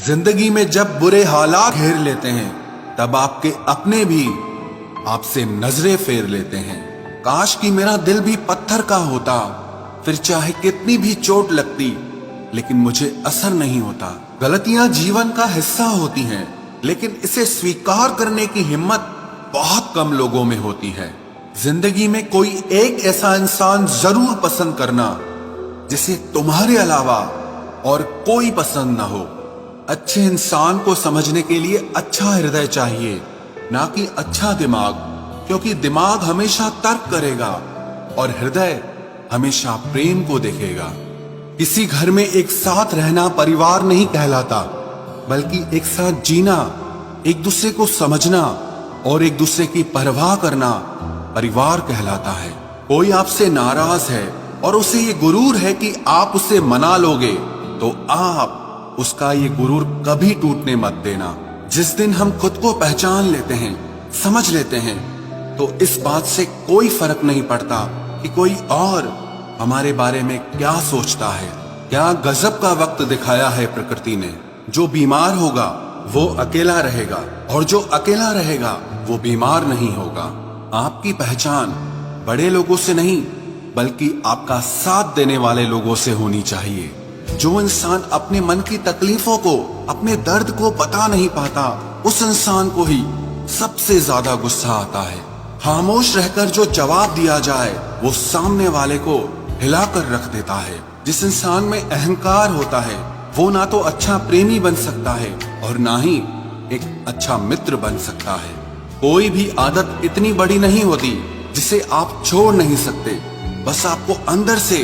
जिंदगी में जब बुरे हालात घेर लेते हैं तब आपके अपने भी आपसे नजरें फेर लेते हैं। काश कि मेरा दिल भी पत्थर का होता, फिर चाहे कितनी भी चोट लगती लेकिन मुझे असर नहीं होता। गलतियां जीवन का हिस्सा होती हैं, लेकिन इसे स्वीकार करने की हिम्मत बहुत कम लोगों में होती है। जिंदगी में कोई एक ऐसा इंसान जरूर पसंद करना जिसे तुम्हारे अलावा और कोई पसंद ना हो। अच्छे इंसान को समझने के लिए अच्छा हृदय चाहिए, ना कि अच्छा दिमाग, क्योंकि दिमाग हमेशा तर्क करेगा और हृदय हमेशा प्रेम को देखेगा। किसी घर में एक साथ रहना परिवार नहीं कहलाता, बल्कि एक साथ जीना, एक दूसरे को समझना और एक दूसरे की परवाह करना परिवार कहलाता है। कोई आपसे नाराज है और उसे ये गुरूर है कि आप उसे मना लोगे, तो आप उसका ये गुरूर कभी टूटने मत देना। जिस दिन हम खुद को पहचान लेते हैं, समझ लेते हैं, तो इस बात से कोई फर्क नहीं पड़ता कि कोई और हमारे बारे में क्या सोचता है। क्या गजब का वक्त दिखाया है प्रकृति ने। जो बीमार होगा वो अकेला रहेगा और जो अकेला रहेगा वो बीमार नहीं होगा। आपकी पहचान बड़े लोगों से नहीं, बल्कि आपका साथ देने वाले लोगों से होनी चाहिए। जो इंसान अपने मन की तकलीफों को, अपने दर्द को बता नहीं पाता, उस इंसान को ही सबसे ज्यादा गुस्सा आता है। खामोश रहकर जो जवाब दिया जाए वो सामने वाले को हिलाकर रख देता है। जिस इंसान में अहंकार होता है वो ना तो अच्छा प्रेमी बन सकता है और ना ही एक अच्छा मित्र बन सकता है। कोई भी आदत इतनी बड़ी नहीं होती जिसे आप छोड़ नहीं सकते, बस आपको अंदर से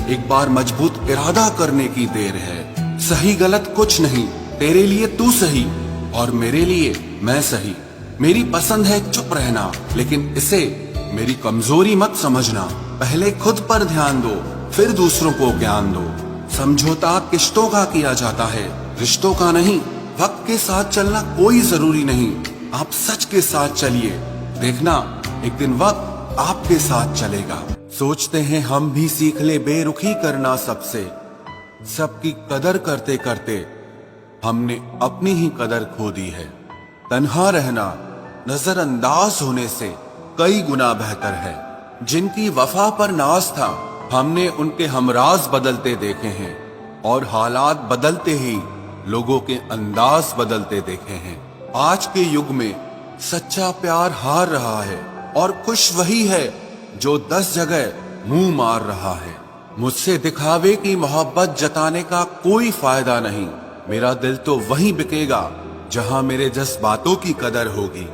एक बार मजबूत इरादा करने की देर है। सही गलत कुछ नहीं, तेरे लिए तू सही और मेरे लिए मैं सही। मेरी पसंद है चुप रहना, लेकिन इसे मेरी कमजोरी मत समझना। पहले खुद पर ध्यान दो, फिर दूसरों को ज्ञान दो। समझौता किश्तों का किया जाता है, रिश्तों का नहीं। वक्त के साथ चलना कोई जरूरी नहीं, आप सच के साथ चलिए, देखना एक दिन वक्त आपके साथ चलेगा। सोचते हैं हम भी सीख ले बेरुखी करना सबसे, सबकी कदर करते करते हमने अपनी ही कदर खो दी है। तन्हा रहना नजरअंदाज होने से कई गुना बेहतर है। जिनकी वफा पर नाज था, हमने उनके हमराज बदलते देखे हैं और हालात बदलते ही लोगों के अंदाज बदलते देखे हैं। आज के युग में सच्चा प्यार हार रहा है और खुश वही है जो 10 जगह मुंह मार रहा है। मुझसे दिखावे की मोहब्बत जताने का कोई फायदा नहीं। मेरा दिल तो वहीं बिकेगा जहां मेरे जज्बातों की कदर होगी।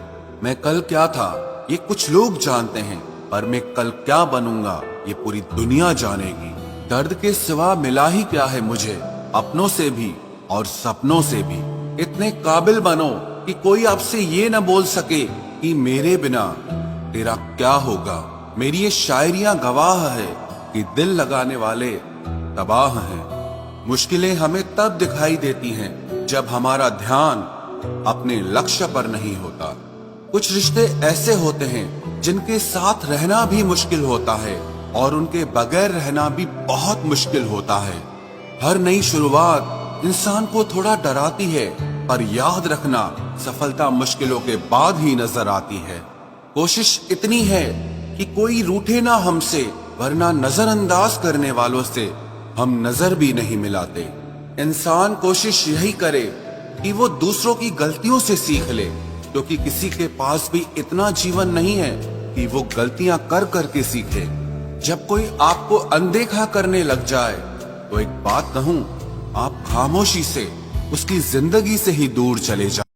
मैं कल क्या था ये कुछ लोग जानते हैं, पर मैं कल क्या बनूंगा ये पूरी दुनिया जानेगी। दर्द के सिवा मिला ही क्या है मुझे, अपनों से भी और सपनों से भी। इतने काबिल बनो कि कोई आपसे ये न बोल सके कि मेरे बिना तेरा क्या होगा। मेरी ये शायरियां गवाह है कि दिल लगाने वाले तबाह हैं। मुश्किलें हमें तब दिखाई देती हैं जब हमारा ध्यान अपने लक्ष्य पर नहीं होता। कुछ रिश्ते ऐसे होते हैं जिनके साथ रहना भी मुश्किल होता है और उनके बगैर रहना भी बहुत मुश्किल होता है। हर नई शुरुआत इंसान को थोड़ा डराती है, पर याद रखना सफलता मुश्किलों के बाद ही नजर आती है। कोशिश इतनी है कि कोई रूठे ना हमसे, वरना नजरअंदाज करने वालों से हम नजर भी नहीं मिलाते। इंसान कोशिश यही करे कि वो दूसरों की गलतियों से सीख ले, क्योंकि किसी के पास भी इतना जीवन नहीं है कि वो गलतियां कर करके सीखे। जब कोई आपको अनदेखा करने लग जाए तो एक बात कहूं, आप खामोशी से उसकी जिंदगी से ही दूर चले जाए।